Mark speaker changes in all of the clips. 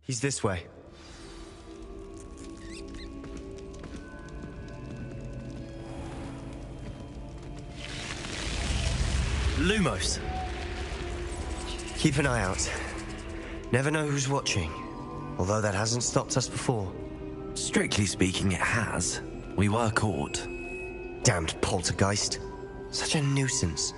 Speaker 1: He's this way.
Speaker 2: Lumos!
Speaker 1: Keep an eye out. Never know who's watching. Although that hasn't stopped us before.
Speaker 2: Strictly speaking, it has. We were caught.
Speaker 1: Damned poltergeist. Such a nuisance.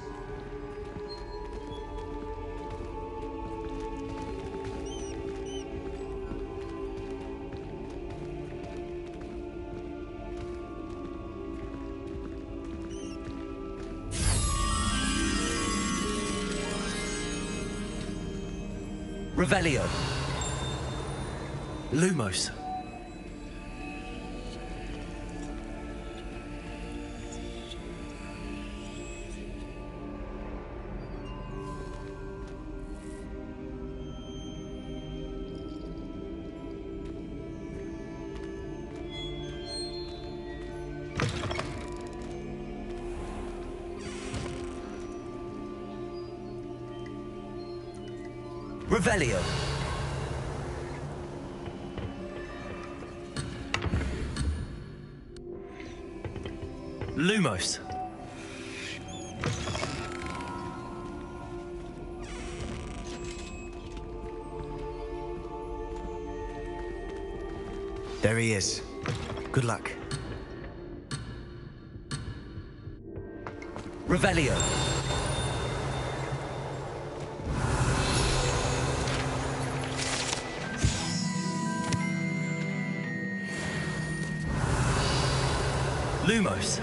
Speaker 2: Revelio! Lumos! Revelio! Lumos!
Speaker 1: There he is. Good luck.
Speaker 2: Revelio! Lumos!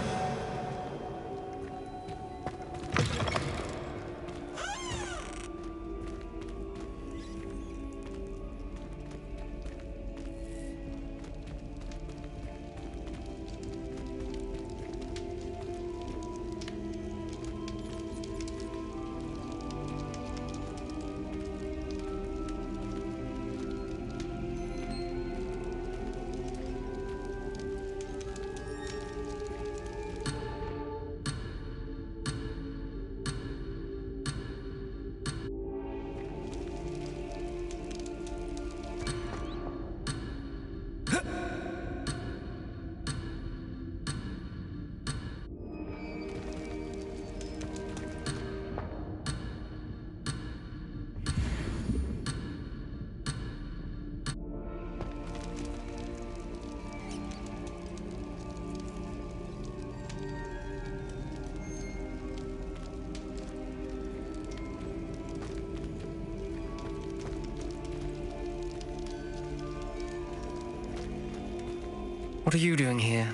Speaker 3: What are you doing here?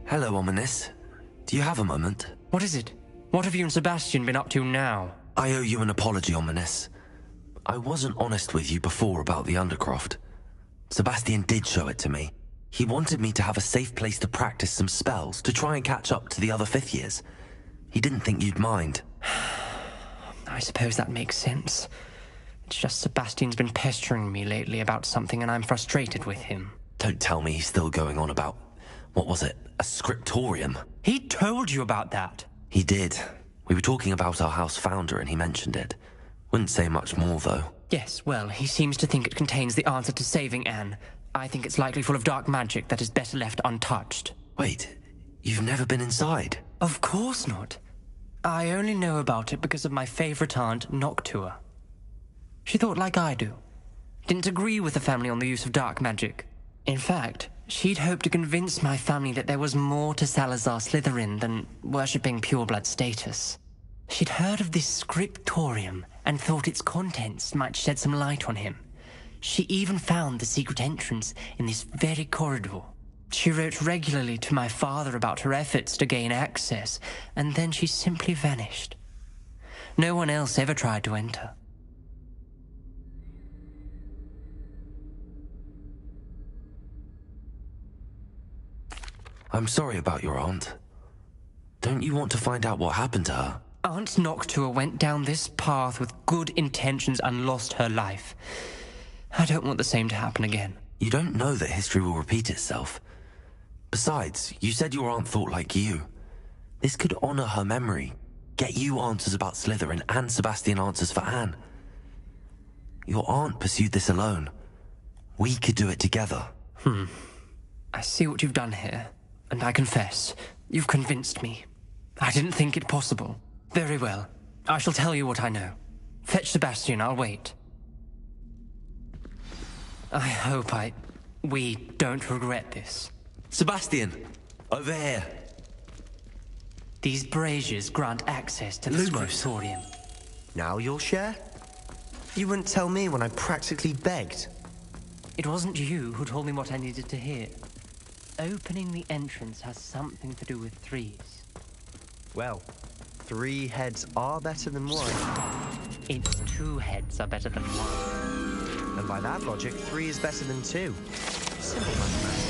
Speaker 2: Hello, Ominous. Do you have a moment?
Speaker 3: What is it? What have you and Sebastian been up to now?
Speaker 2: I owe you an apology, Ominous. I wasn't honest with you before about the Undercroft. Sebastian did show it to me. He wanted me to have a safe place to practice some spells to try and catch up to the other fifth years. He didn't think you'd mind.
Speaker 3: I suppose that makes sense. It's just Sebastian's been pestering me lately about something and I'm frustrated with him.
Speaker 2: Don't tell me he's still going on about, what was it, a scriptorium?
Speaker 3: He told you about that.
Speaker 2: He did. We were talking about our house founder and he mentioned it. Wouldn't say much more, though.
Speaker 3: Yes, well, he seems to think it contains the answer to saving Anne. I think it's likely full of dark magic that is better left untouched.
Speaker 2: Wait, you've never been inside?
Speaker 3: Of course not. I only know about it because of my favorite aunt, Noctua. She thought like I do. Didn't agree with the family on the use of dark magic. In fact, she'd hoped to convince my family that there was more to Salazar Slytherin than worshipping pureblood status. She'd heard of this scriptorium and thought its contents might shed some light on him. She even found the secret entrance in this very corridor. She wrote regularly to my father about her efforts to gain access, and then she simply vanished. No one else ever tried to enter.
Speaker 2: I'm sorry about your aunt. Don't you want to find out what happened to her?
Speaker 3: Aunt Noctua went down this path with good intentions and lost her life. I don't want the same to happen again.
Speaker 2: You don't know that history will repeat itself. Besides, you said your aunt thought like you. This could honor her memory, get you answers about Slytherin and Sebastian answers for Anne. Your aunt pursued this alone. We could do it together.
Speaker 3: I see what you've done here, and I confess, you've convinced me. I didn't think it possible. Very well. I shall tell you what I know. Fetch Sebastian, I'll wait. I hope we don't regret this.
Speaker 2: Sebastian! Over here!
Speaker 3: These braziers grant access to the scriptorium.
Speaker 1: Now you'll share? You wouldn't tell me when I practically begged.
Speaker 3: It wasn't you who told me what I needed to hear. Opening the entrance has something to do with threes.
Speaker 1: Well, 3 heads are better than 1.
Speaker 3: It's 2 heads are better than 1.
Speaker 1: And by that logic, 3 is better than 2. Simple mathematics.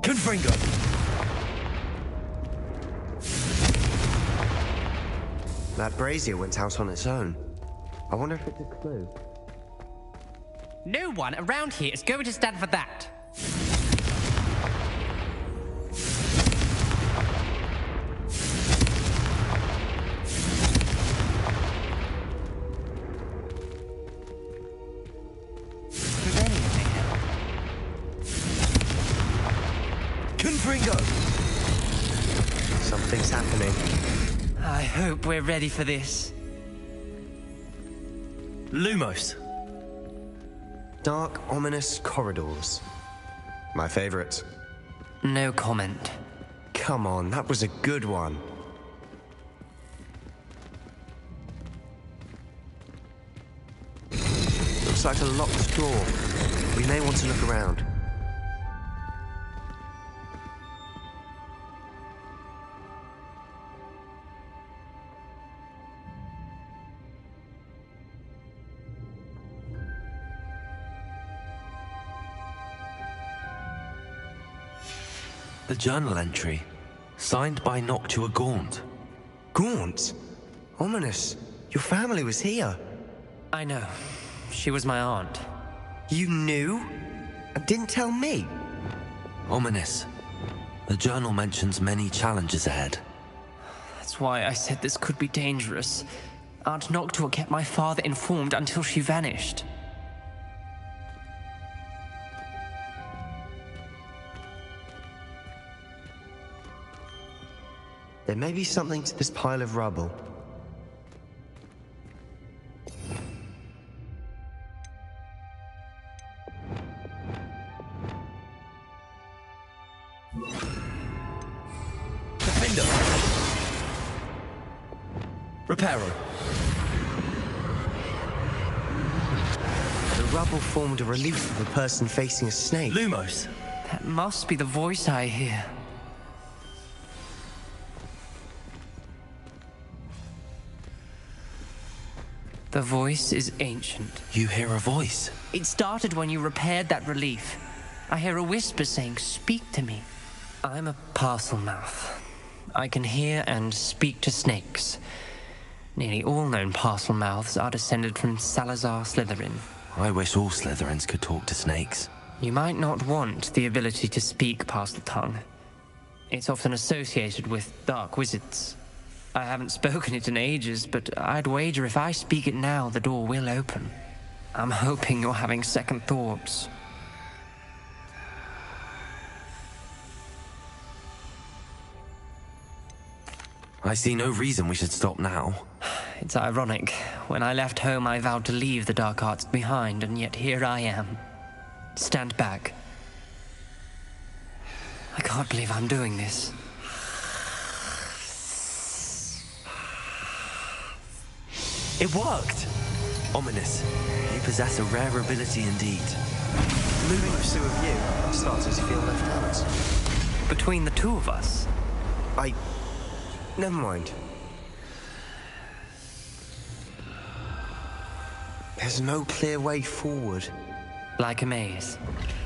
Speaker 2: Confringo!
Speaker 1: That brazier went out on its own. I wonder if it's a clue.
Speaker 3: No one around here is going to stand for that.
Speaker 2: Confringo!
Speaker 1: Something's happening.
Speaker 3: I hope we're ready for this.
Speaker 2: Lumos!
Speaker 1: Dark, ominous corridors. My favorite.
Speaker 3: No comment.
Speaker 1: Come on, that was a good one. Looks like a locked door. We may want to look around.
Speaker 2: The journal entry, signed by Noctua Gaunt.
Speaker 1: Gaunt? Ominous. Your family was here.
Speaker 3: I know. She was my aunt.
Speaker 1: You knew? And didn't tell me?
Speaker 2: Ominous. The journal mentions many challenges ahead.
Speaker 3: That's why I said this could be dangerous. Aunt Noctua kept my father informed until she vanished.
Speaker 1: There may be something to this pile of rubble.
Speaker 2: Defender! Reparo!
Speaker 1: The rubble formed a relief of a person facing a snake.
Speaker 2: Lumos!
Speaker 3: That must be the voice I hear. The voice is ancient.
Speaker 2: You hear a voice?
Speaker 3: It started when you repaired that relief. I hear a whisper saying, "Speak to me." I'm a parcel mouth. I can hear and speak to snakes. Nearly all known parcel mouths are descended from Salazar Slytherin.
Speaker 2: I wish all Slytherins could talk to snakes.
Speaker 3: You might not want the ability to speak parcel tongue. It's often associated with dark wizards. I haven't spoken it in ages, but I'd wager if I speak it now, the door will open. I'm hoping you're having second thoughts.
Speaker 2: I see no reason we should stop now.
Speaker 3: It's ironic. When I left home, I vowed to leave the dark arts behind, and yet here I am. Stand back. I can't believe I'm doing this.
Speaker 2: It worked! Ominous. You possess a rare ability indeed.
Speaker 1: Moving with two of you, I'm starting to feel left out.
Speaker 3: Between the two of us,
Speaker 1: Never mind. There's no clear way forward.
Speaker 3: like a maze.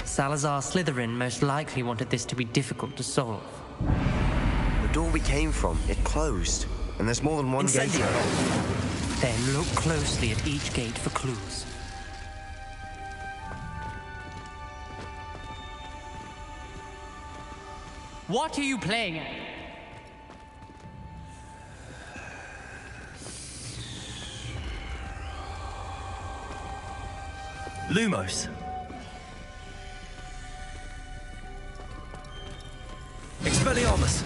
Speaker 3: Salazar Slytherin most likely wanted this to be difficult to solve.
Speaker 1: The door we came from, it closed. And there's more than one gate.
Speaker 3: Then look closely at each gate for clues. What are you playing at?
Speaker 2: Lumos. Expelliarmus.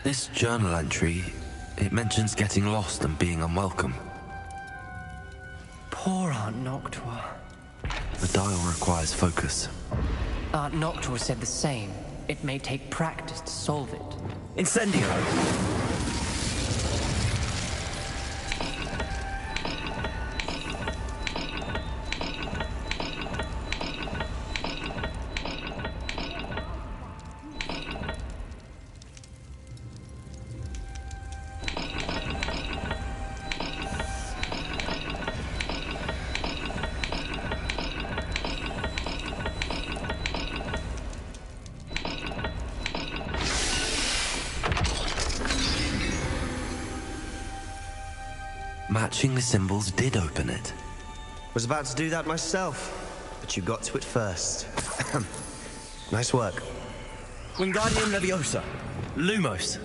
Speaker 2: This journal entry, it mentions getting lost and being unwelcome.
Speaker 3: Poor Aunt Noctua.
Speaker 2: The dial requires focus.
Speaker 3: Aunt Noctua said the same. It may take practice to solve it.
Speaker 2: Incendio! Matching the symbols did open it.
Speaker 1: Was about to do that myself, but you got to it first. Nice work.
Speaker 2: Wingardium Leviosa. Lumos.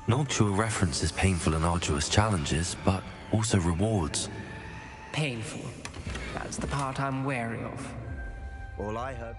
Speaker 2: Noctua references painful and arduous challenges, but also rewards.
Speaker 3: Painful. That's the part I'm wary of.
Speaker 1: All I heard.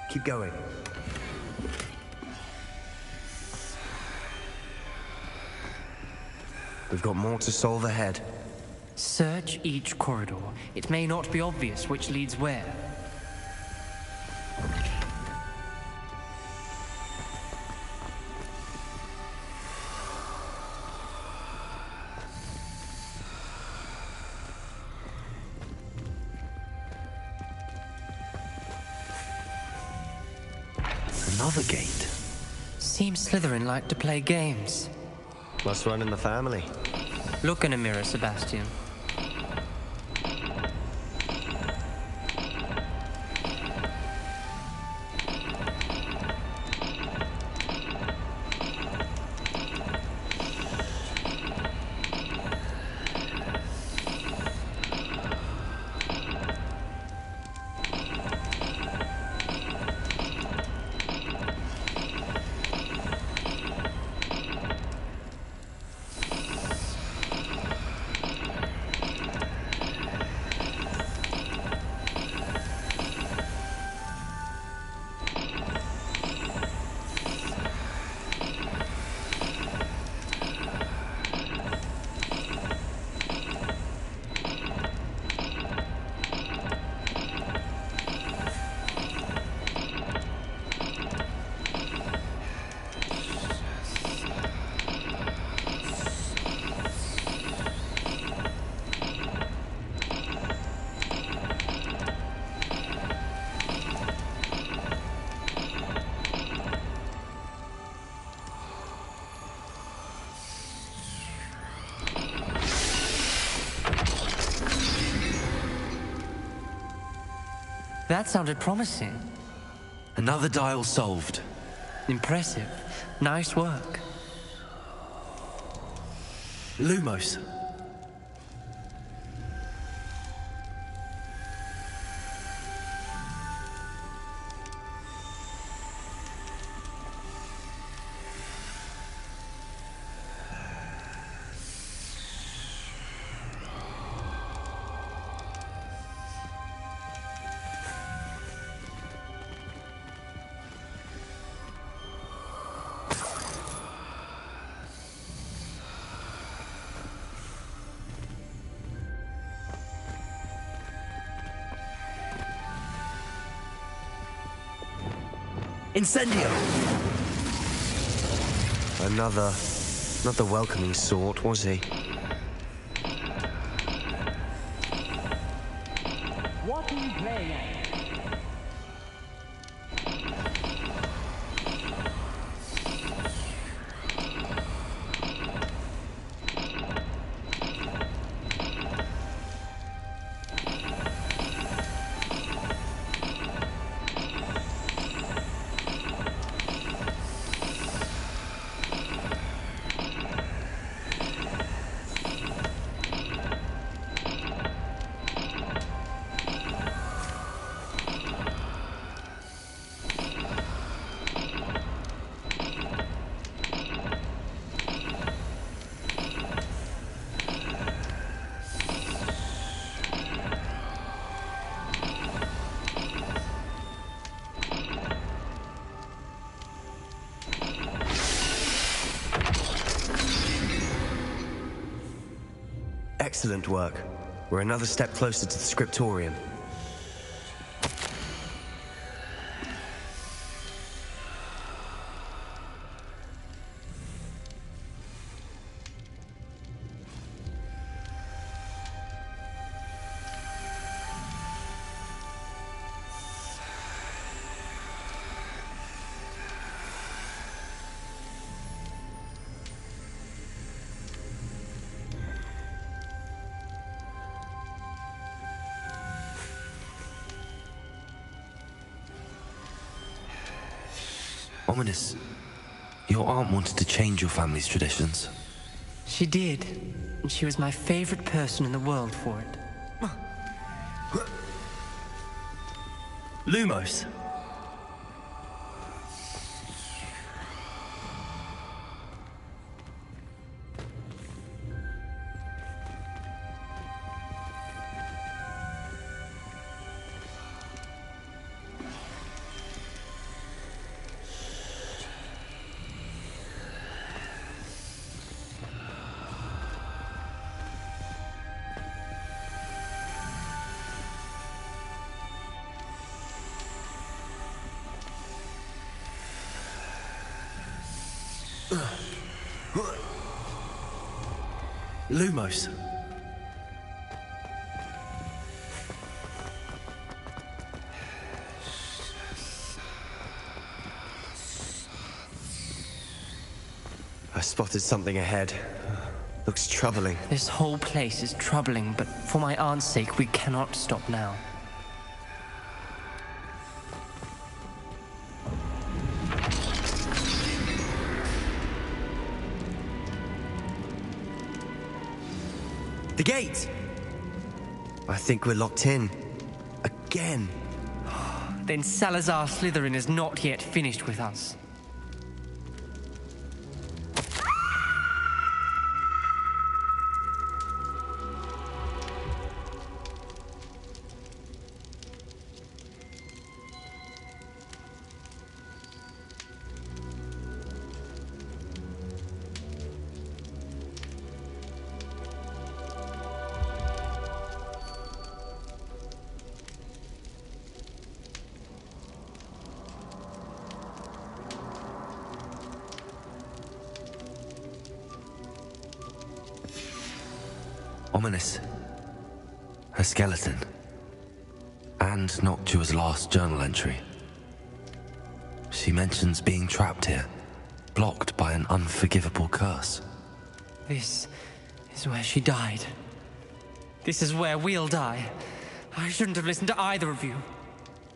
Speaker 1: Keep going. We've got more to solve ahead.
Speaker 3: Search each corridor. It may not be obvious which leads where.
Speaker 2: Another gate.
Speaker 3: Seems Slytherin like to play games.
Speaker 1: Must run in the family.
Speaker 3: Look in a mirror, Sebastian. That sounded promising.
Speaker 2: Another dial solved.
Speaker 3: Impressive. Nice work.
Speaker 2: Lumos. Incendio!
Speaker 1: Another. Not the welcoming sort, was he?
Speaker 3: What are you playing at?
Speaker 1: Excellent work. We're another step closer to the scriptorium.
Speaker 2: Ominous. Your aunt wanted to change your family's traditions.
Speaker 3: She did. And she was my favorite person in the world for it.
Speaker 2: Lumos. Lumos.
Speaker 1: I spotted something ahead. Looks troubling.
Speaker 3: This whole place is troubling, but for my aunt's sake, we cannot stop now.
Speaker 1: The gate! I think we're locked in. Again.
Speaker 3: Then Salazar Slytherin is not yet finished with us.
Speaker 2: Ominous. Her skeleton. And Noctua's last journal entry. She mentions being trapped here, blocked by an unforgivable curse.
Speaker 3: This is where she died. This is where we'll die. I shouldn't have listened to either of you.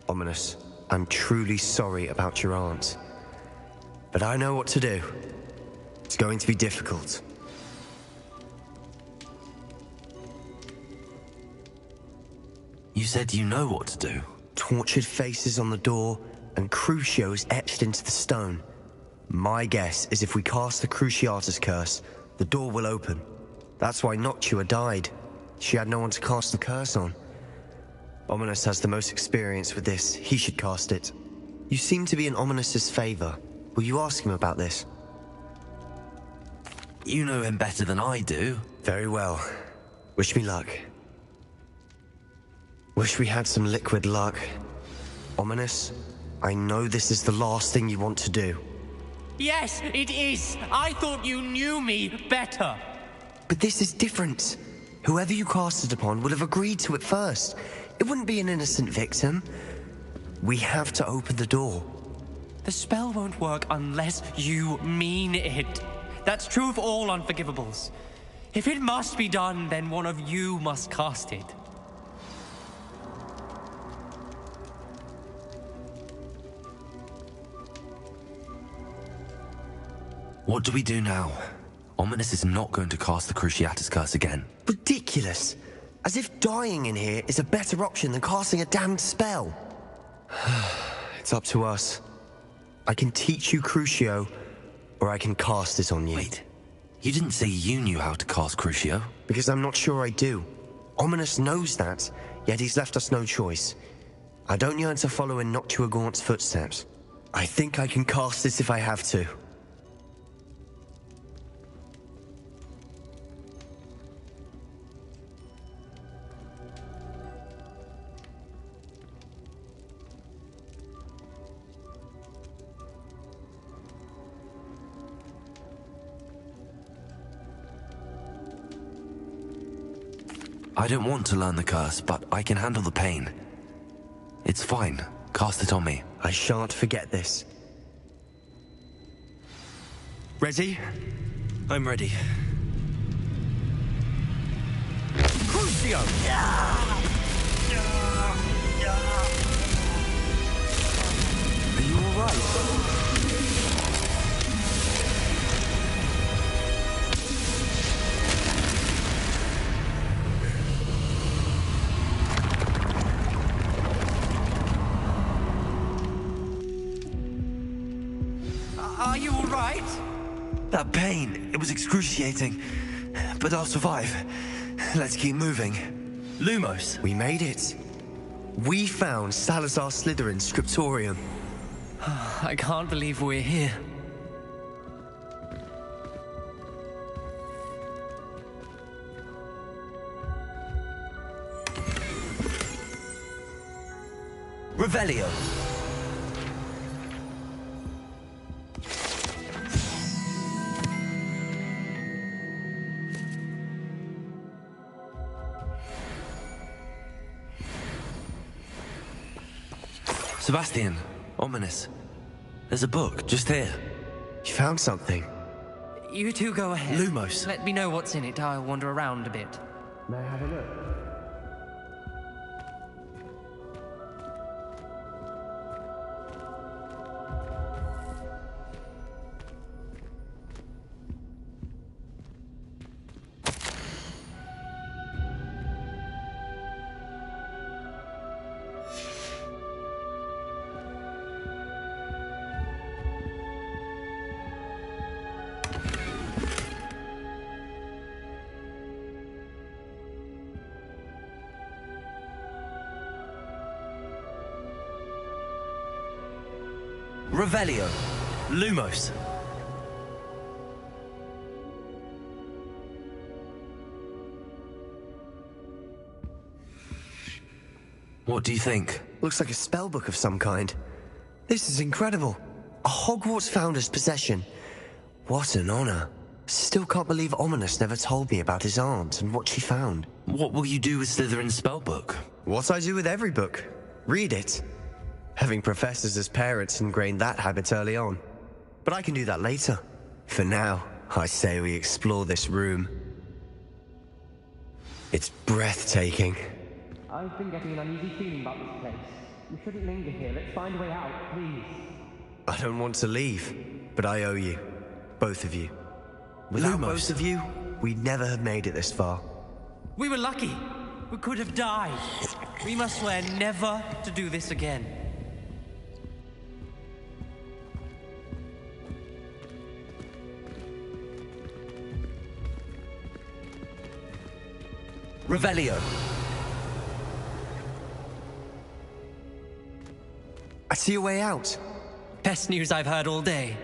Speaker 1: Ominous, I'm truly sorry about your aunt. But I know what to do. It's going to be difficult.
Speaker 2: You said you know what to do.
Speaker 1: Tortured faces on the door, and Crucios etched into the stone. My guess is if we cast the Cruciatus curse, the door will open. That's why Noctua died. She had no one to cast the curse on. Ominous has the most experience with this. He should cast it. You seem to be in Ominous's favor. Will you ask him about this?
Speaker 2: You know him better than I do.
Speaker 1: Very well. Wish me luck. Wish we had some liquid luck. Ominous, I know this is the last thing you want to do.
Speaker 3: Yes, it is. I thought you knew me better.
Speaker 1: But this is different. Whoever you cast it upon would have agreed to it first. It wouldn't be an innocent victim. We have to open the door.
Speaker 3: The spell won't work unless you mean it. That's true of all unforgivables. If it must be done, then one of you must cast it.
Speaker 2: What do we do now? Ominous is not going to cast the Cruciatus curse again.
Speaker 1: Ridiculous. As if dying in here is a better option than casting a damned spell. It's up to us. I can teach you Crucio, or I can cast it on you.
Speaker 2: Wait, you didn't say you knew how to cast Crucio?
Speaker 1: Because I'm not sure I do. Ominous knows that, yet he's left us no choice. I don't yearn to follow in Noctua Gaunt's footsteps. I think I can cast this if I have to.
Speaker 2: I don't want to learn the curse, but I can handle the pain. It's fine. Cast it on me.
Speaker 1: I shan't forget this. Ready?
Speaker 2: I'm ready.
Speaker 1: Crucio!
Speaker 2: Are you alright?
Speaker 3: Are you all right?
Speaker 2: That pain, it was excruciating. But I'll survive. Let's keep moving. Lumos.
Speaker 1: We made it. We found Salazar Slytherin's scriptorium.
Speaker 3: I can't believe we're here.
Speaker 2: Revelio. Sebastian, Ominous. There's a book just here.
Speaker 1: You found something.
Speaker 3: You two go ahead.
Speaker 2: Lumos.
Speaker 3: Let me know what's in it. I'll wander around a bit.
Speaker 1: May I have a look?
Speaker 2: Revelio. Lumos. What do you think?
Speaker 1: Looks like a spellbook of some kind. This is incredible. A Hogwarts founder's possession. What an honor. Still can't believe Ominous never told me about his aunt and what she found.
Speaker 2: What will you do with Slytherin's spellbook?
Speaker 1: What I do with every book. Read it. Having professors as parents ingrained that habit early on. But I can do that later. For now, I say we explore this room. It's breathtaking.
Speaker 3: I've been getting an uneasy feeling about this place. We shouldn't linger here. Let's find a way out, please.
Speaker 1: I don't want to leave, but I owe you. Both of you. Without both of you, we'd never have made it this far.
Speaker 3: We were lucky. We could have died. We must swear never to do this again.
Speaker 2: Revelio.
Speaker 1: I see a way out.
Speaker 3: Best news I've heard all day.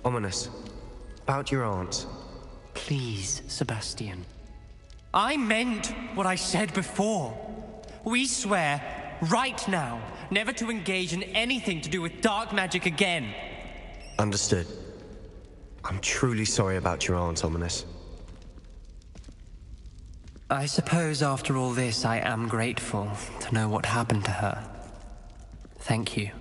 Speaker 1: Ominous. About your aunt.
Speaker 3: Please, Sebastian. I meant what I said before. We swear, right now, never to engage in anything to do with dark magic again.
Speaker 1: Understood. I'm truly sorry about your aunt, Ominous.
Speaker 3: I suppose after all this, I am grateful to know what happened to her. Thank you.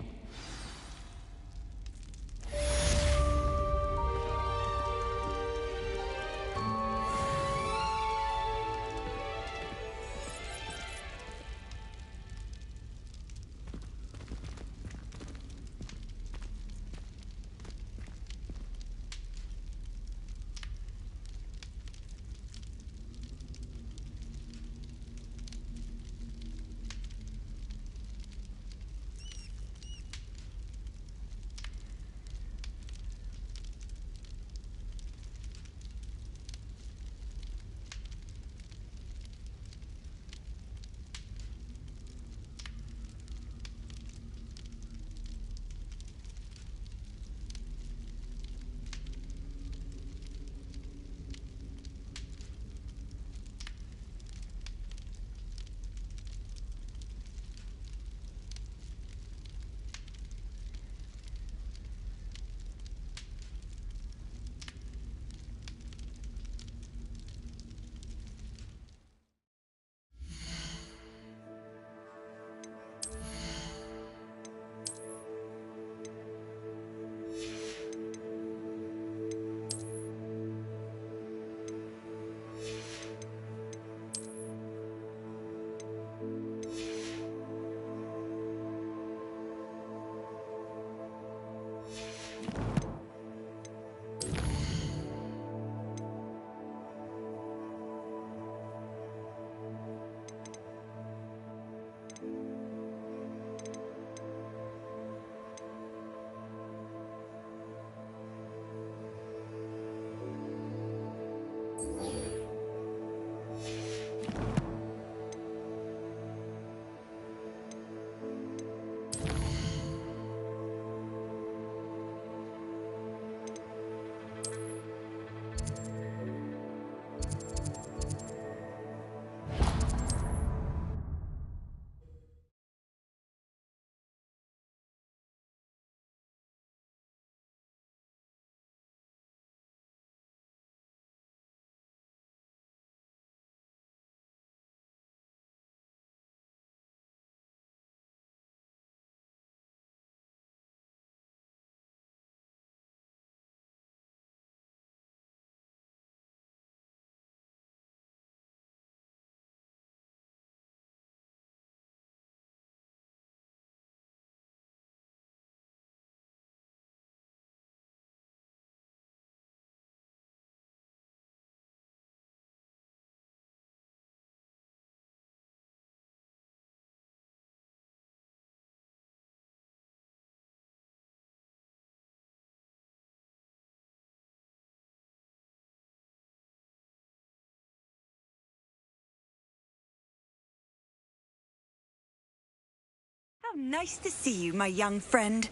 Speaker 4: How nice to see you, my young friend.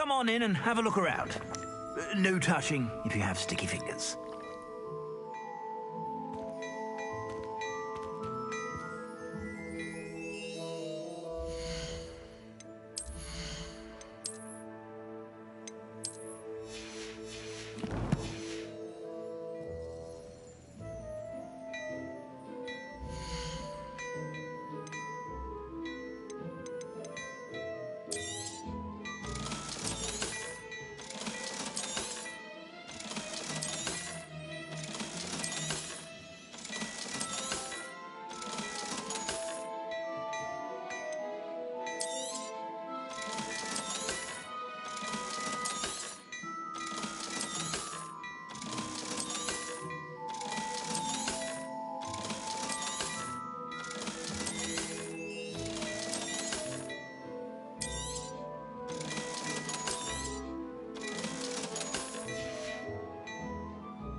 Speaker 4: come on in and have a look around. No touching if you have sticky fingers.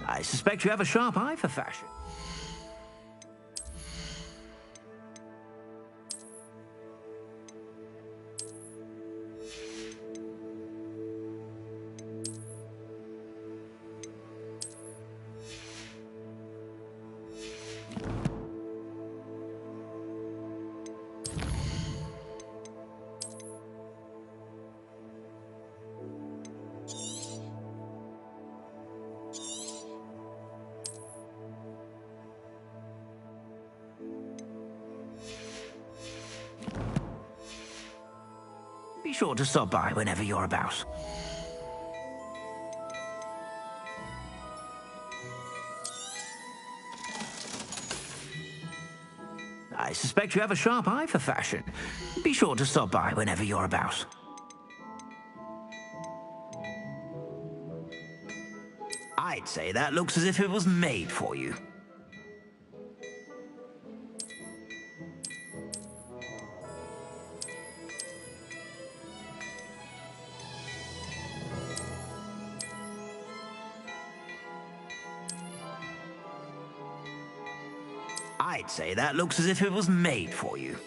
Speaker 4: I suspect you have a sharp eye for fashion. Be sure to stop by whenever you're about. I suspect you have a sharp eye for fashion. Be sure to stop by whenever you're about. I'd say that looks as if it was made for you. I'd say that looks as if it was made for you.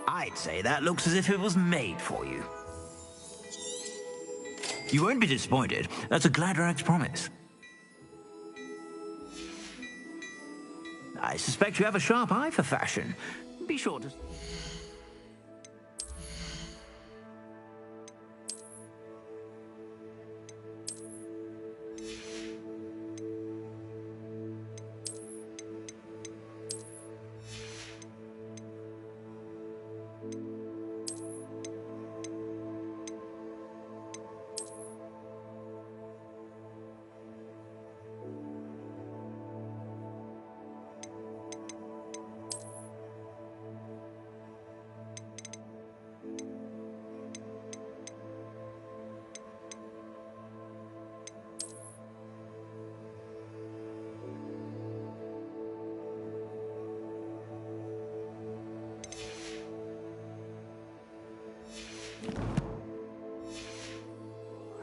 Speaker 4: I'd say that looks as if it was made for you. You won't be disappointed. That's a Gladrax promise. I suspect you have a sharp eye for fashion. Be sure to...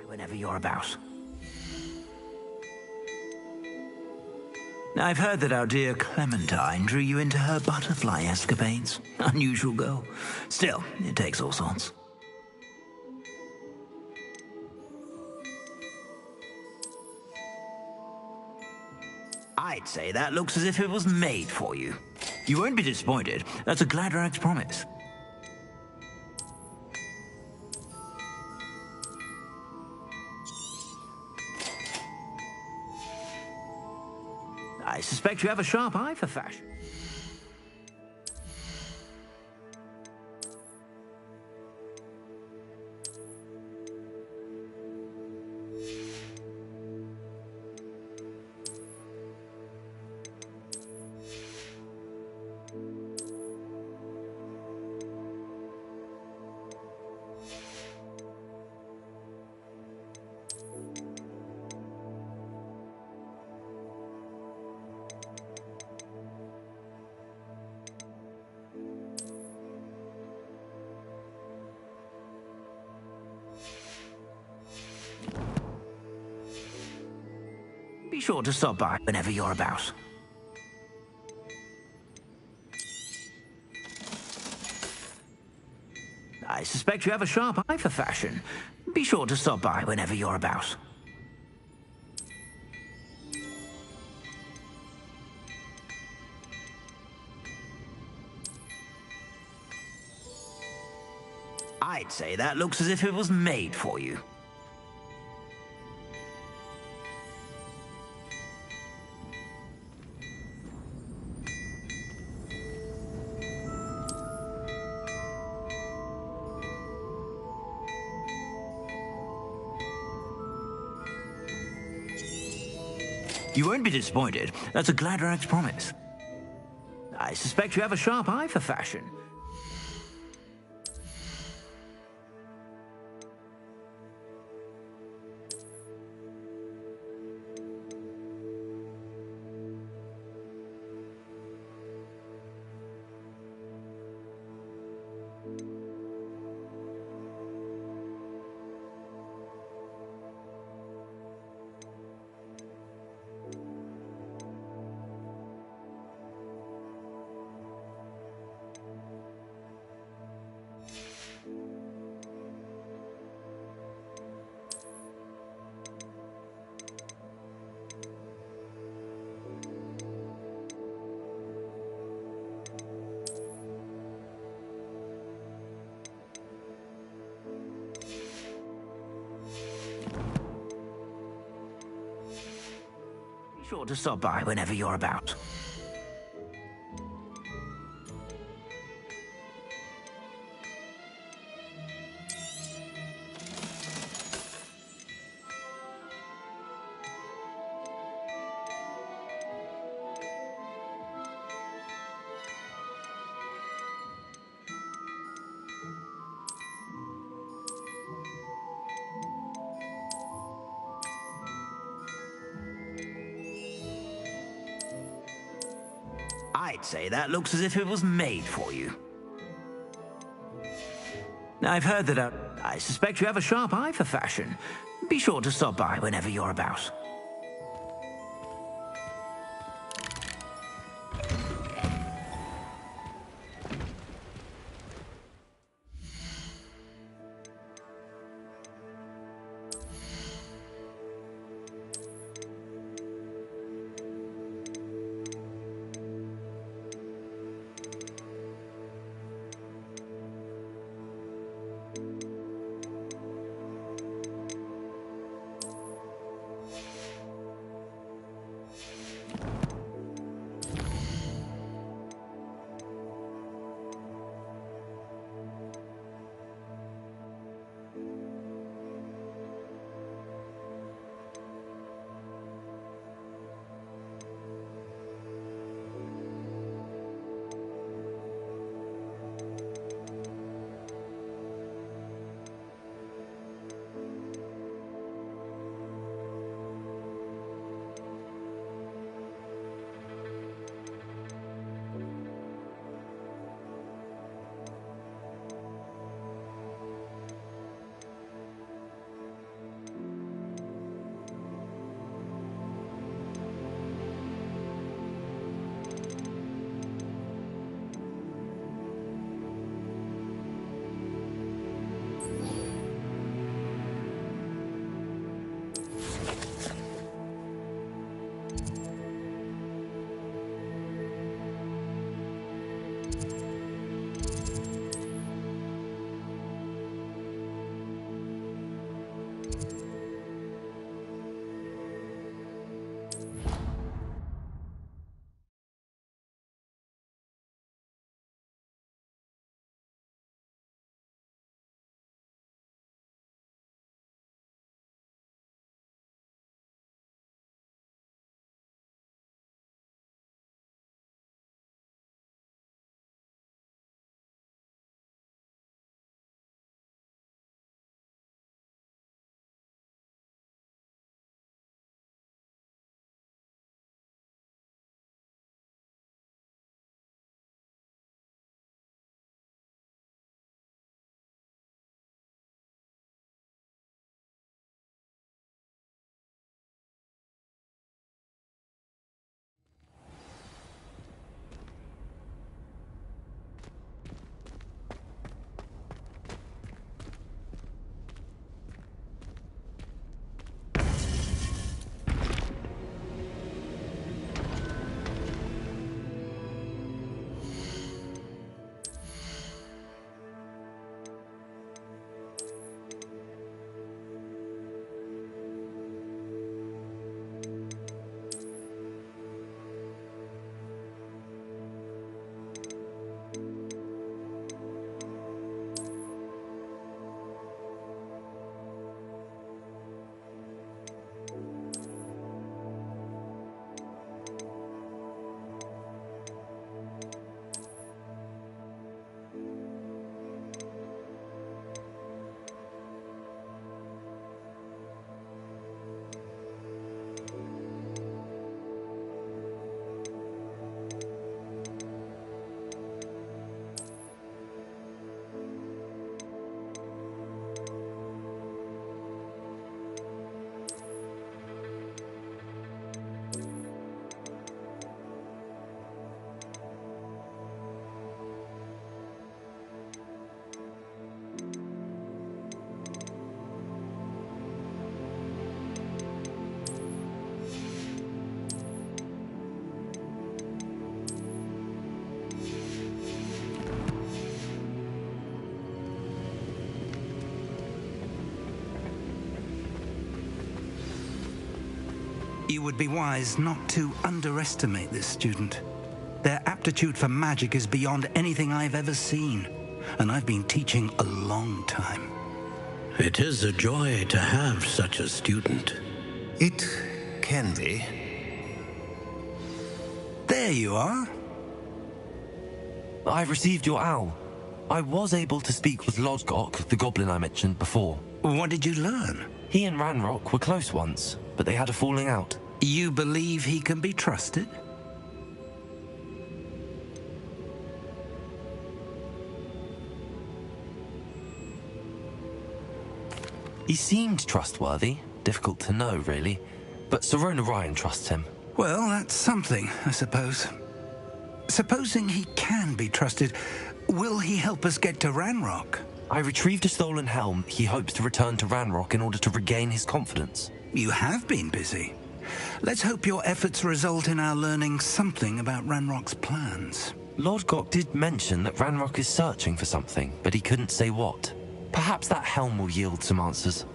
Speaker 4: Whenever you're about. I've heard that our dear Clementine drew you into her butterfly escapades. Unusual girl. Still, it takes all sorts. I'd say that looks as if it was made for you. You won't be disappointed. That's a Gladrax promise. I suspect you have a sharp eye for fashion. sure to stop by whenever you're about. I suspect you have a sharp eye for fashion. Be sure to stop by whenever you're about. I'd say that looks as if it was made for you. You won't be disappointed. That's a Gladrax promise. I suspect you have a sharp eye for fashion. Be sure to stop by whenever you're about. I'd say that looks as if it was made for you. I've heard that I suspect you have a sharp eye for fashion. Be sure to stop by whenever you're about.
Speaker 5: You would be wise not to underestimate this student. Their aptitude for magic is beyond anything I've ever seen, and I've been teaching a long time.
Speaker 6: It is a joy to have such a student.
Speaker 7: It can be.
Speaker 5: There you are.
Speaker 2: I received your owl. I was able to speak with Lodgok, the goblin I mentioned before.
Speaker 5: What did you learn?
Speaker 2: He and Ranrock were close once, but they had a falling out.
Speaker 5: You believe he can be trusted?
Speaker 2: He seemed trustworthy. Difficult to know, really. But Sirona Ryan trusts him.
Speaker 5: Well, that's something, I suppose. Supposing he can be trusted, will he help us get to Ranrock?
Speaker 2: I retrieved a stolen helm. He hopes to return to Ranrock in order to regain his confidence.
Speaker 5: You have been busy. Let's hope your efforts result in our learning something about Ranrock's plans.
Speaker 2: Lodgok did mention that Ranrock is searching for something, but he couldn't say what. Perhaps that helm will yield some answers.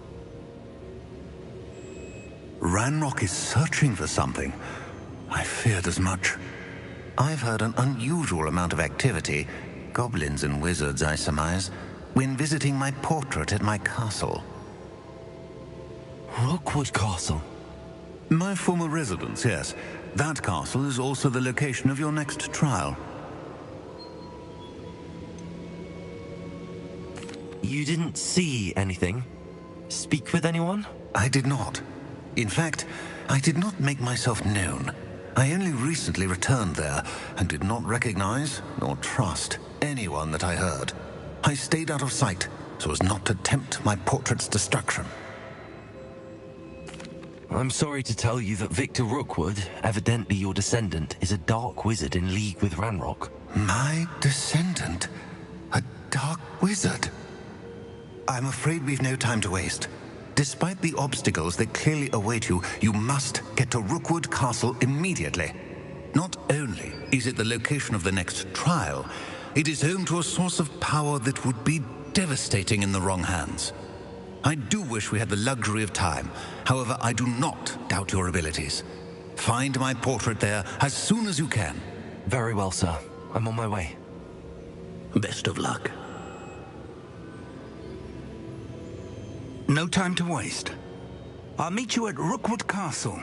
Speaker 7: Ranrock is searching for something. I feared as much. I've heard an unusual amount of activity, goblins and wizards, I surmise, when visiting my portrait at my castle.
Speaker 2: Rookwood Castle?
Speaker 7: My former residence, yes. That castle is also the location of your next trial.
Speaker 2: You didn't see anything? Speak with anyone?
Speaker 7: I did not. In fact, I did not make myself known. I only recently returned there and did not recognize nor trust anyone that I heard. I stayed out of sight so as not to tempt my portrait's destruction.
Speaker 2: I'm sorry to tell you that Victor Rookwood, evidently your descendant, is a dark wizard in league with Ranrock.
Speaker 7: My descendant? A dark wizard? I'm afraid we've no time to waste. Despite the obstacles that clearly await you, you must get to Rookwood Castle immediately. Not only is it the location of the next trial, it is home to a source of power that would be devastating in the wrong hands. I do wish we had the luxury of time. However, I do not doubt your abilities. Find my portrait there as soon as you can.
Speaker 2: Very well, sir. I'm on my way.
Speaker 6: Best of luck.
Speaker 5: No time to waste. I'll meet you at Rookwood Castle.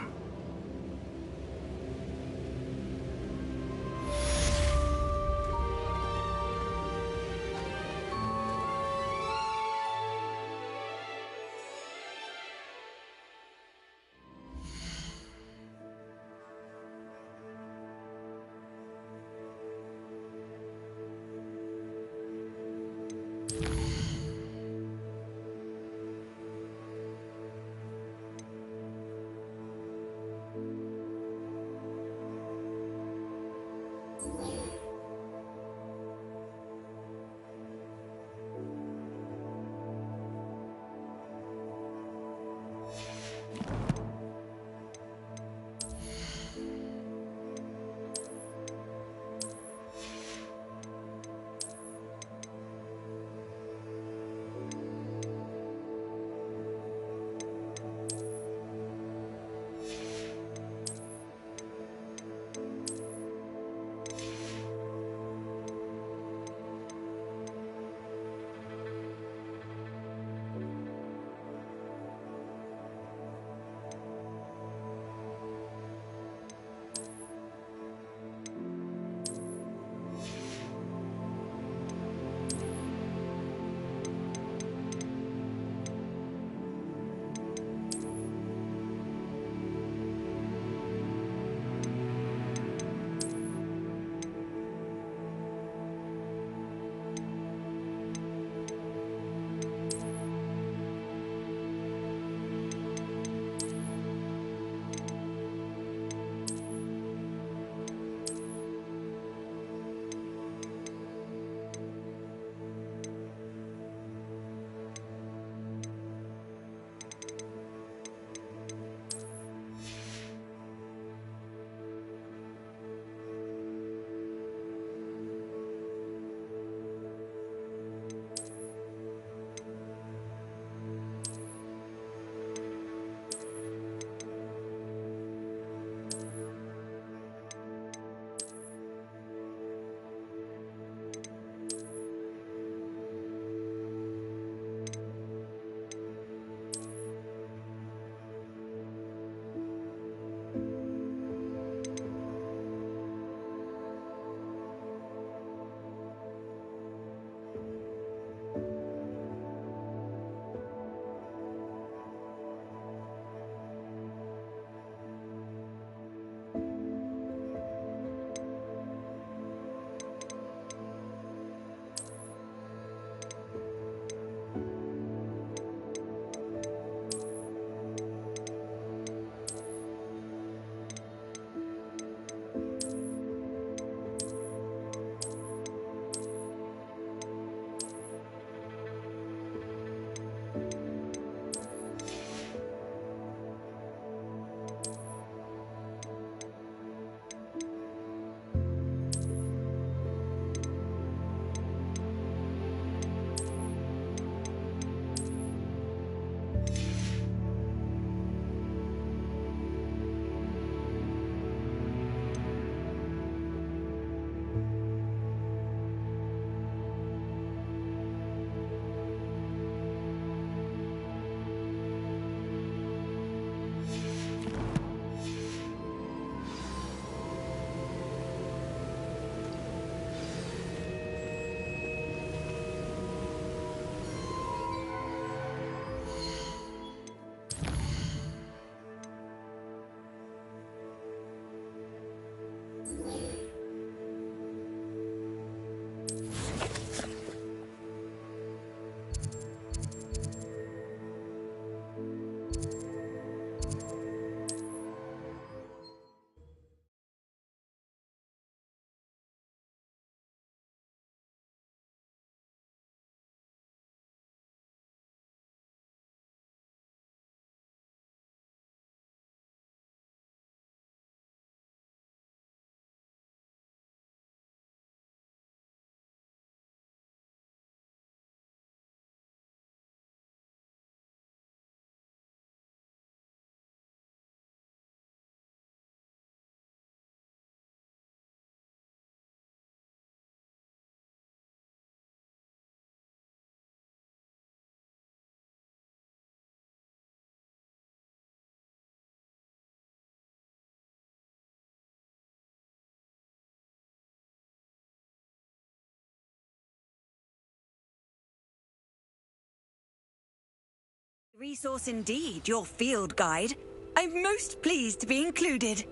Speaker 8: Resource indeed, your field guide. I'm most pleased to be included.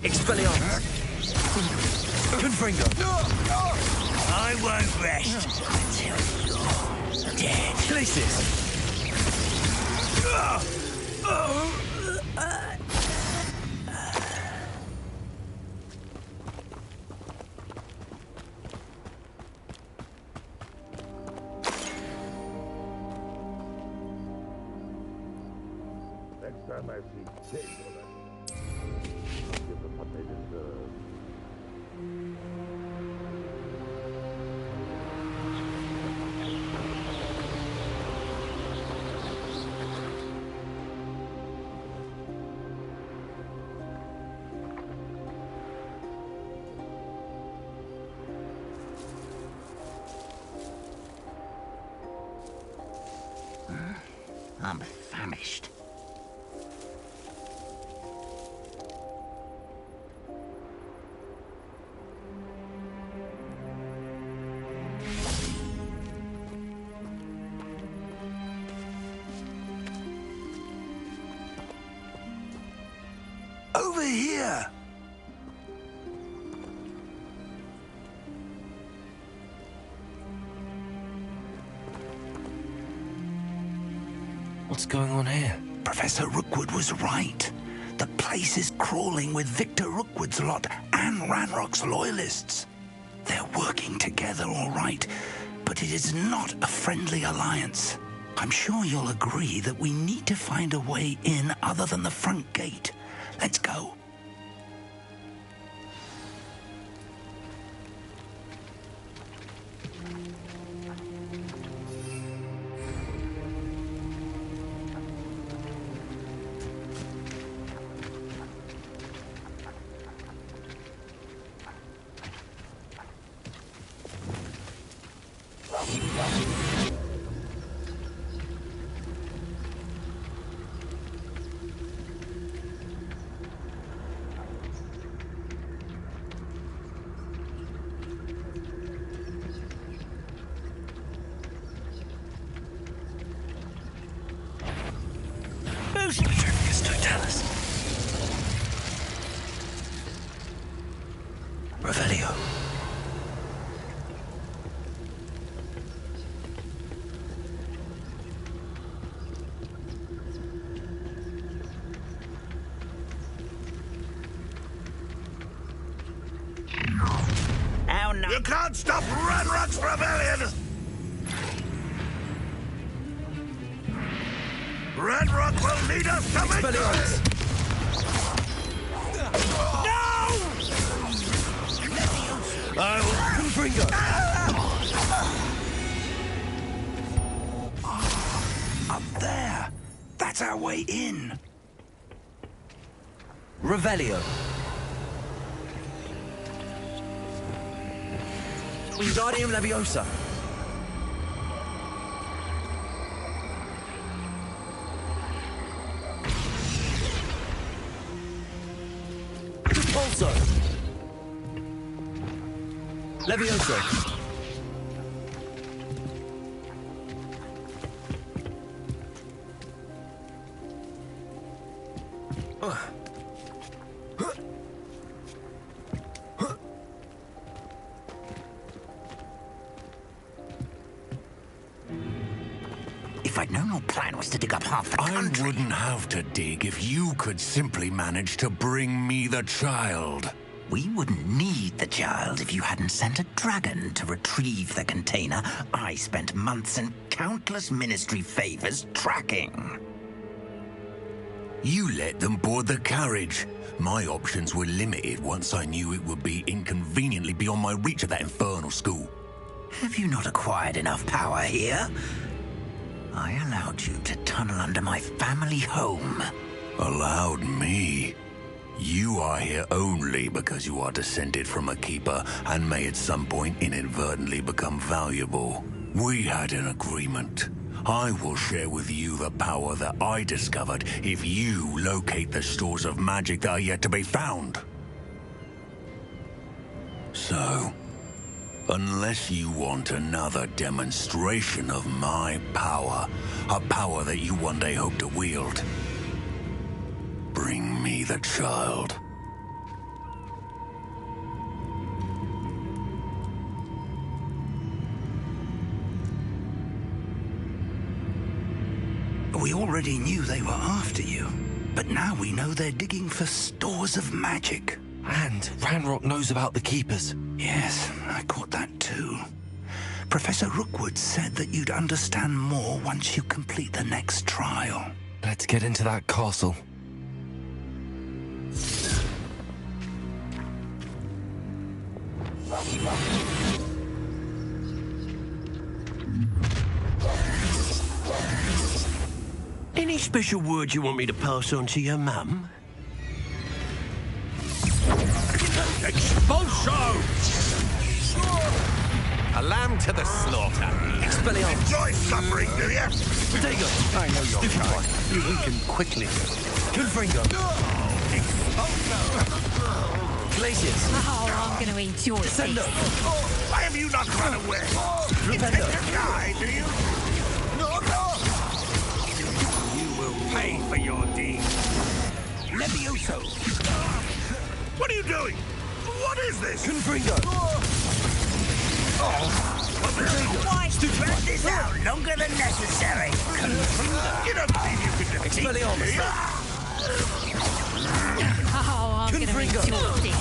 Speaker 1: Expelliarmus! Confringo!
Speaker 4: I won't rest until you're dead.
Speaker 1: Glacis!
Speaker 9: Next time I see cake on that, I'll give them what they deserve.
Speaker 4: I'm famished.
Speaker 5: Over here!
Speaker 2: What's going on here?
Speaker 5: Professor Rookwood was right. The place is crawling with Victor Rookwood's lot and Ranrock's loyalists. They're working together all right, but it is not a friendly alliance. I'm sure you'll agree that we need to find a way in other than the front gate. Let's go. You can't stop Ranrock's rebellion! Ranrock will lead us to victory! No! I'll bring her. Up there. That's our way in.
Speaker 2: Revelio. Wingardium Leviosa. Also. Leviosa.
Speaker 5: If I'd known your plan was to dig up half the country...
Speaker 7: I wouldn't have to dig if you could simply manage to bring me the child.
Speaker 5: We wouldn't need the child if you hadn't sent a dragon to retrieve the container I spent months and countless ministry favors tracking.
Speaker 7: You let them board the carriage. My options were limited once I knew it would be inconveniently beyond my reach at that infernal school.
Speaker 5: Have you not acquired enough power here? I allowed you to tunnel under my family home.
Speaker 7: Allowed me? You are here only because you are descended from a keeper and may at some point inadvertently become valuable. We had an agreement. I will share with you the power that I discovered if you locate the stores of magic that are yet to be found. So, unless you want another demonstration of my power, a power that you one day hope to wield, bring me the child.
Speaker 5: We already knew they were after you, but now we know they're digging for stores of magic.
Speaker 2: And Ranrock knows about the Keepers.
Speaker 5: Yes, I caught that too. Professor Rookwood said that you'd understand more once you complete the next trial.
Speaker 2: Let's get into that castle.
Speaker 6: Any special words you want me to pass on to your mum?
Speaker 5: Expulso!
Speaker 10: A lamb to the slaughter.
Speaker 2: Expelliarmus.
Speaker 5: Enjoy suffering, do you?
Speaker 2: Protego.
Speaker 10: I know you're kind.
Speaker 6: You weaken quickly.
Speaker 2: Confringo. Glacius.
Speaker 11: Oh, I'm going to enjoy
Speaker 2: Descendo.
Speaker 11: this.
Speaker 5: Why have you not run away? You take
Speaker 2: Rependo.
Speaker 5: the guy, do you?
Speaker 10: You will pay for your deeds.
Speaker 5: Levioso! What are you doing? What is this?
Speaker 2: Confringo.
Speaker 5: Why spread this out longer than necessary? You don't believe you can defeat
Speaker 2: Expelliarmus.
Speaker 5: me?
Speaker 11: Oh, I'm going to
Speaker 2: Confringo.
Speaker 11: enjoy this.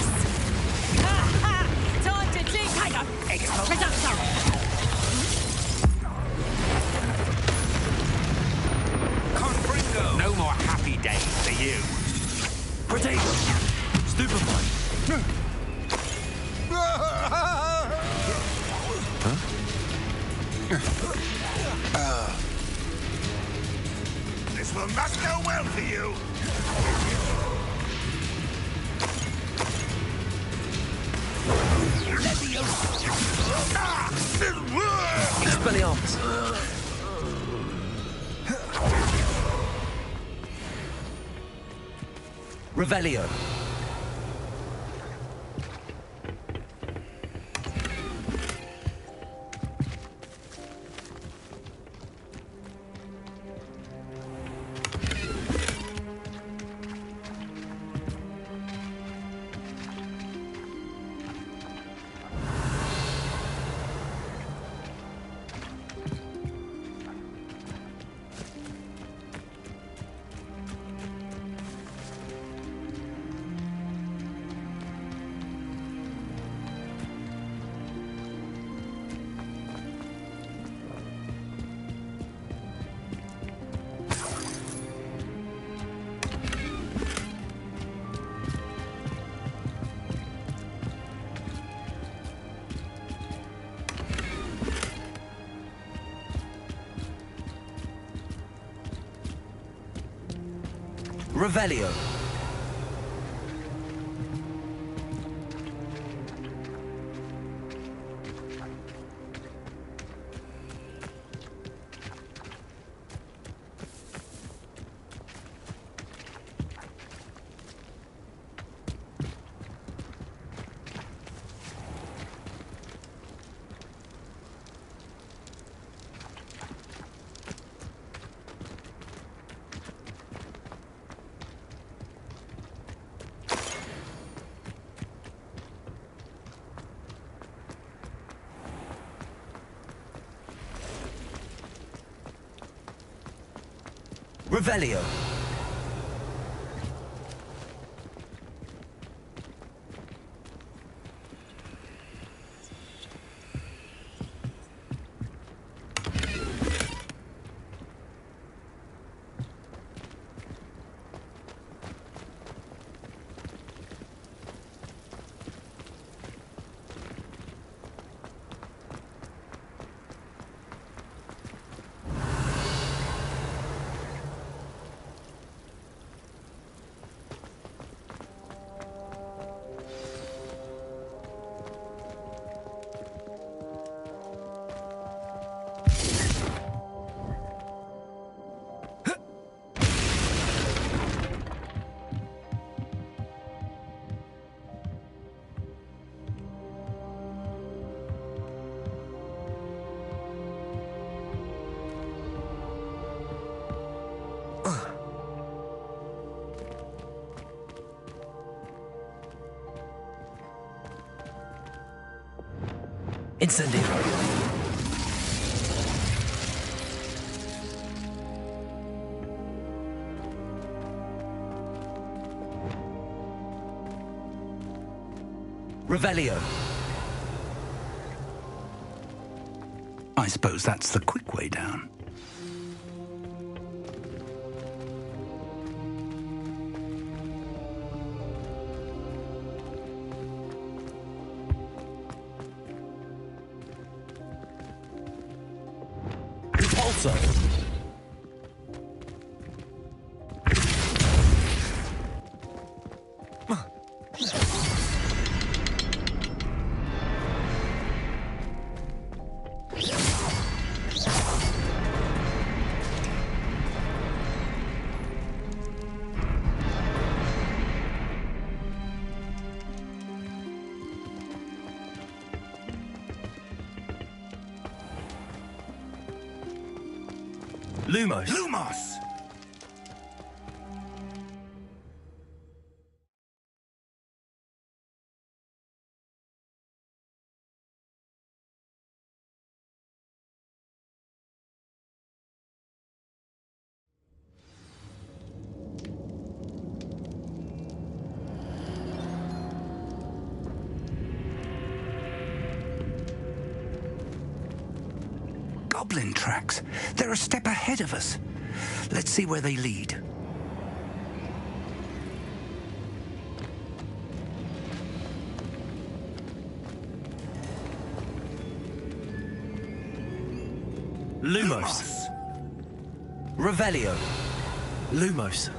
Speaker 11: Time to do Tiger. Reducto.
Speaker 10: Confringo. No more happy days for you.
Speaker 2: Protego. Stupefy.
Speaker 5: This will not go well for you.
Speaker 2: Expelliarmus. Revelio. Revelio. Revelio. Incendio. Revelio.
Speaker 5: I suppose that's the quick way down.
Speaker 2: Lumos.
Speaker 5: Lumos! Goblin tracks. They're a step ahead of us. Let's see where they lead.
Speaker 2: Lumos. Revelio. Lumos.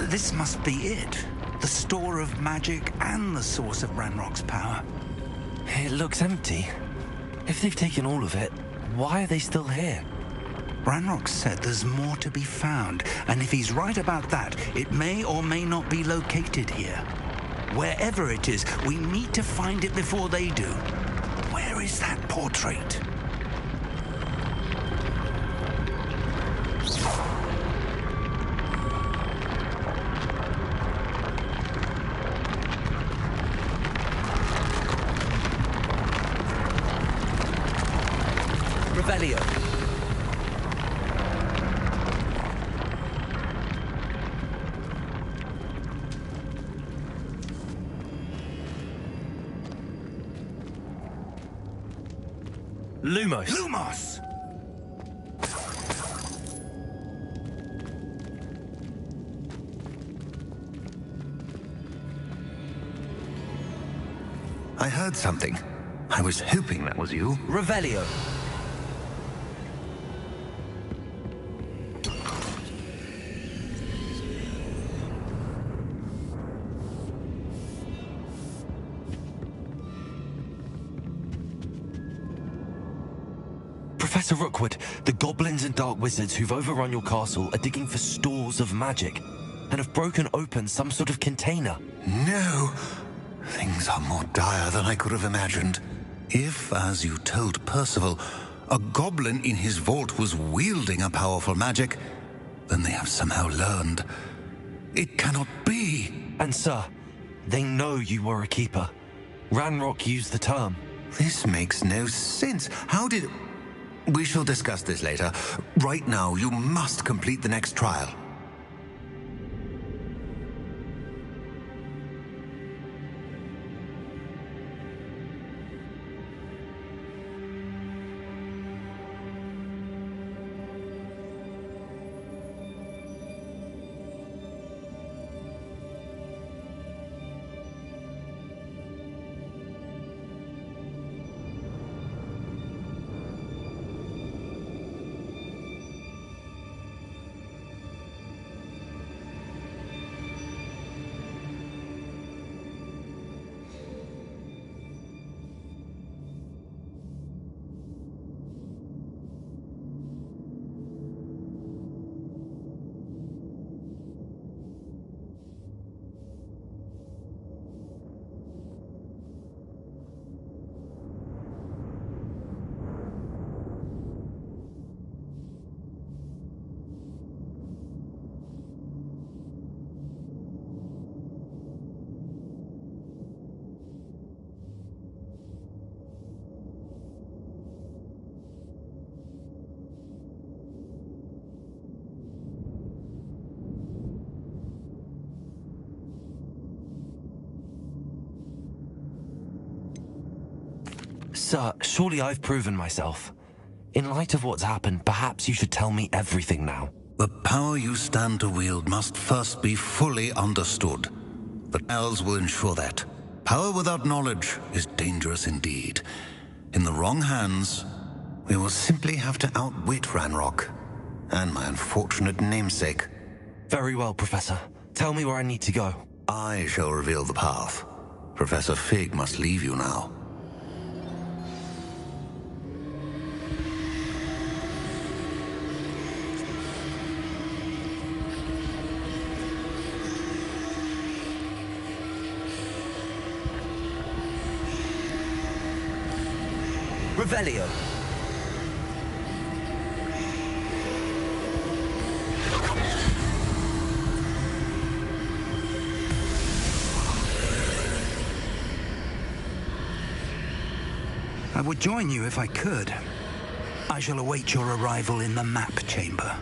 Speaker 5: This must be it. The store of magic and the source of Ranrock's power.
Speaker 2: It looks empty. If they've taken all of it, why are they still here?
Speaker 5: Ranrock said there's more to be found, and if he's right about that, it may or may not be located here. Wherever it is, we need to find it before they do. Where is that portrait?
Speaker 2: Revelio. Lumos.
Speaker 5: Lumos!
Speaker 7: I heard something. I was hoping that was you.
Speaker 2: Revelio. Professor Rookwood, the goblins and dark wizards who've overrun your castle are digging for stores of magic and have broken open some sort of container.
Speaker 7: No! Things are more dire than I could have imagined. If, as you told Percival, a goblin in his vault was wielding a powerful magic, then they have somehow learned. It cannot be.
Speaker 2: And sir, they know you were a keeper. Ranrock used the term.
Speaker 7: This makes no sense. How did... We shall discuss this later. Right now, you must complete the next trial.
Speaker 2: Sir, surely I've proven myself. In light of what's happened, perhaps you should tell me everything now.
Speaker 7: The power you stand to wield must first be fully understood. The trials will ensure that. Power without knowledge is dangerous indeed. In the wrong hands, we will simply have to outwit Ranrock and my unfortunate namesake.
Speaker 2: Very well, Professor. Tell me where I need to go.
Speaker 7: I shall reveal the path. Professor Fig must leave you now.
Speaker 2: Revelio.
Speaker 5: I would join you if I could. I shall await your arrival in the map chamber.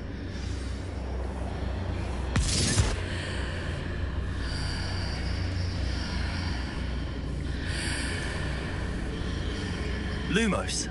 Speaker 2: Lumos.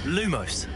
Speaker 2: Lumos.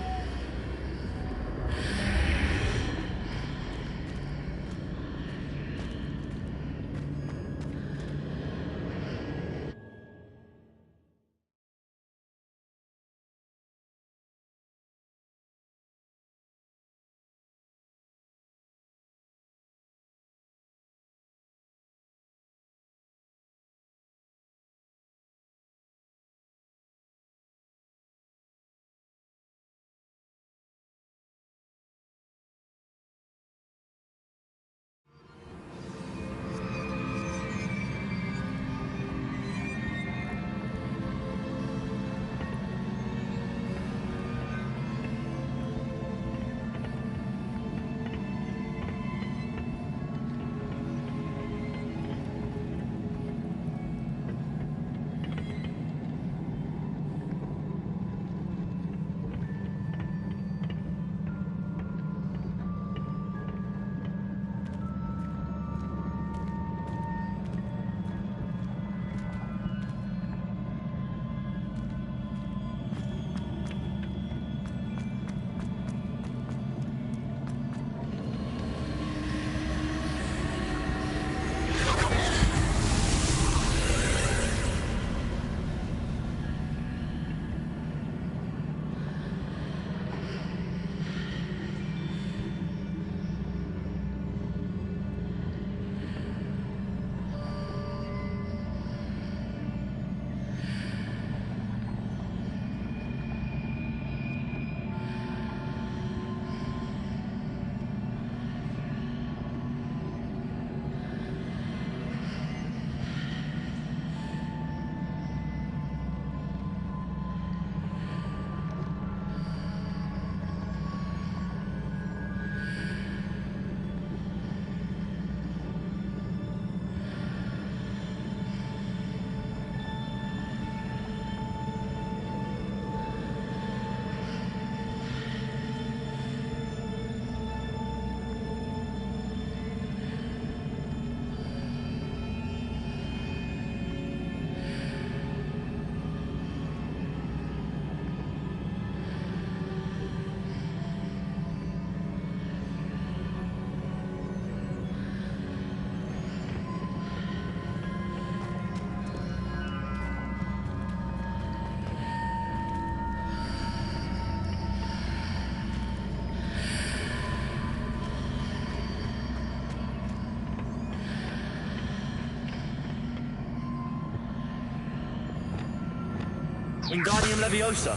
Speaker 1: Wingardium Leviosa.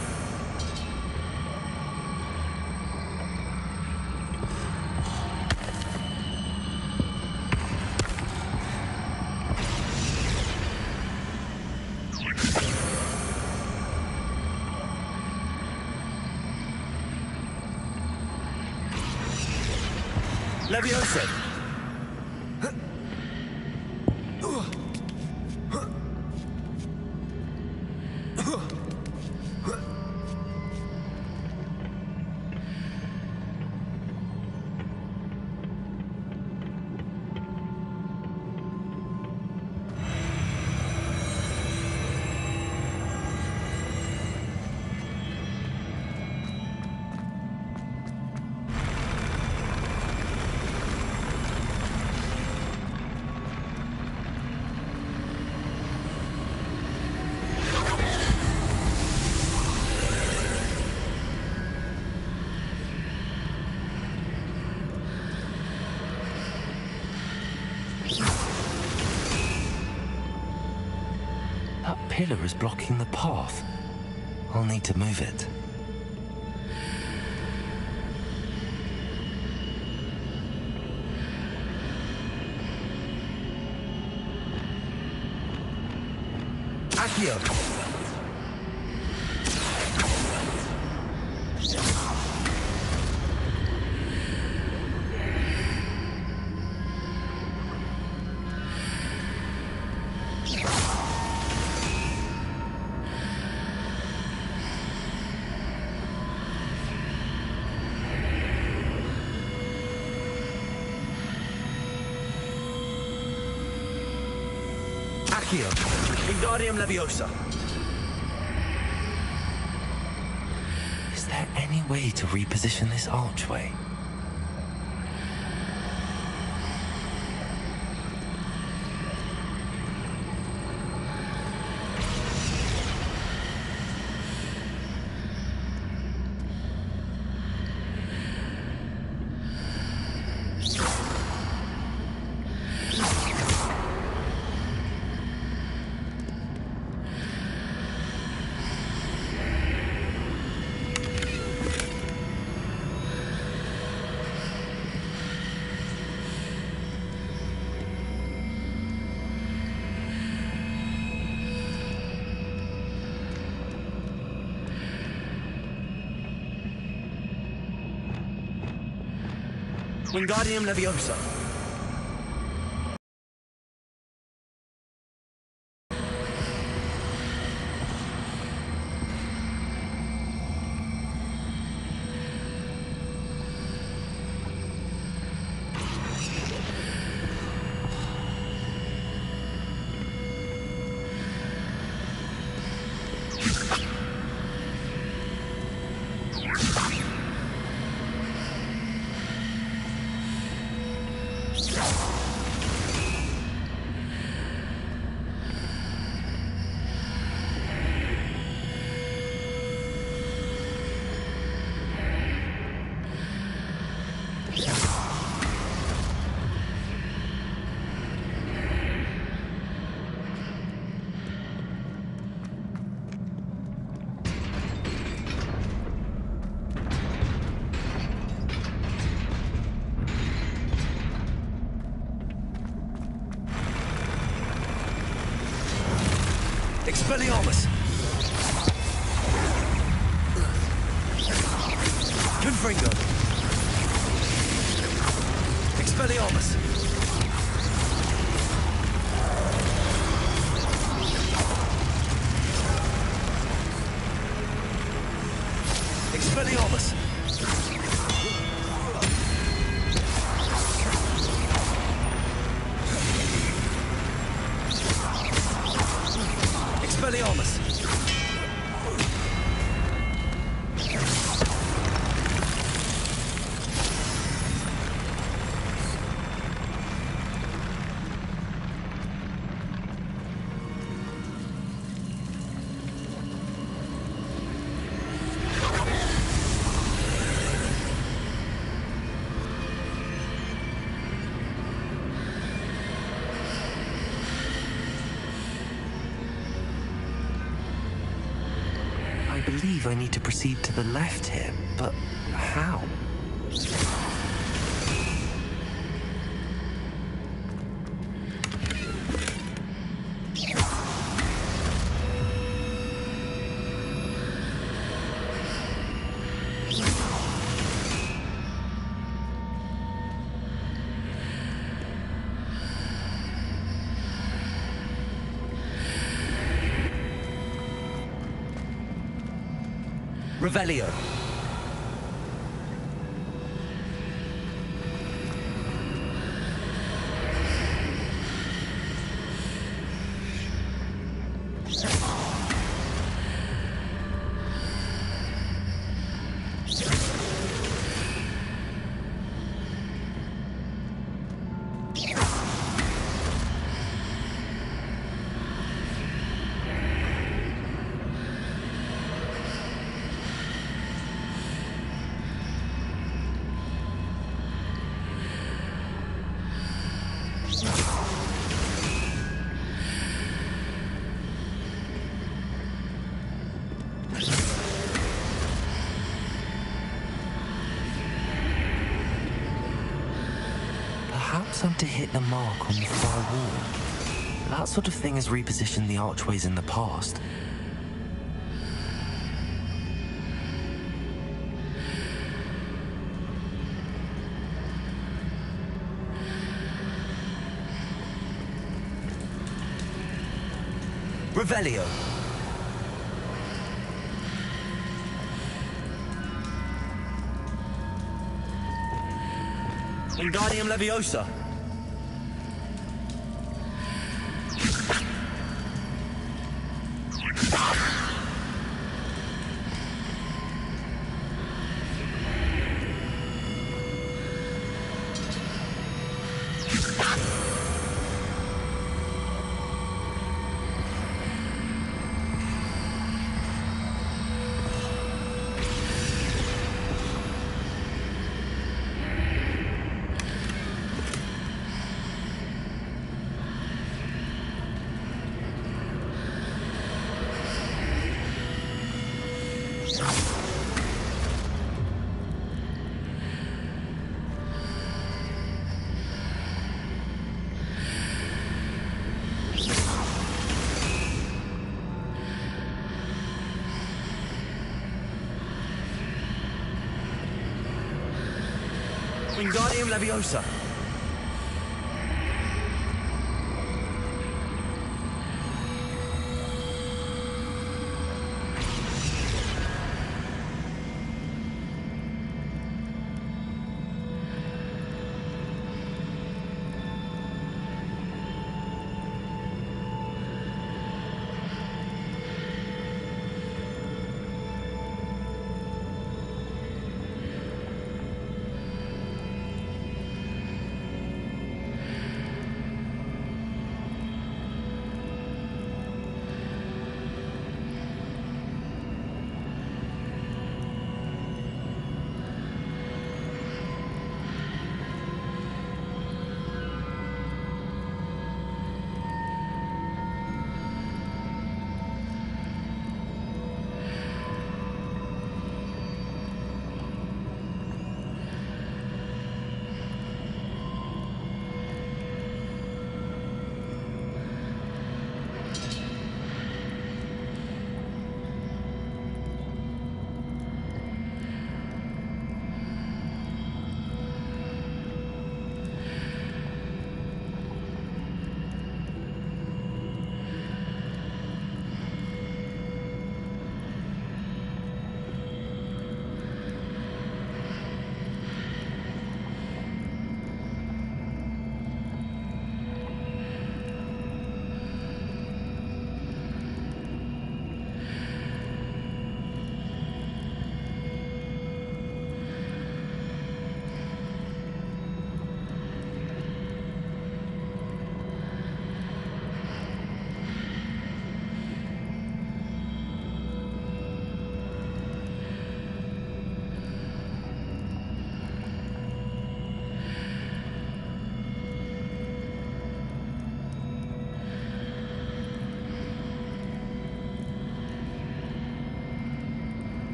Speaker 1: Leviosa.
Speaker 2: That pillar is blocking the path. I'll need to move it.
Speaker 1: Accio. Accio. Wingardium Leviosa.
Speaker 2: Is there any way to reposition this archway?
Speaker 1: Wingardium Leviosa. Expelliarmus! Confringo! Expelliarmus! Expelliarmus! Expelliarmus!
Speaker 2: believe I need to proceed to the left here, but how?
Speaker 1: Revelio.
Speaker 2: Perhaps I'm to hit the mark on the far wall. That sort of thing has repositioned the archways in the past.
Speaker 1: Revelio. Wingardium Leviosa. Wingardium Leviosa.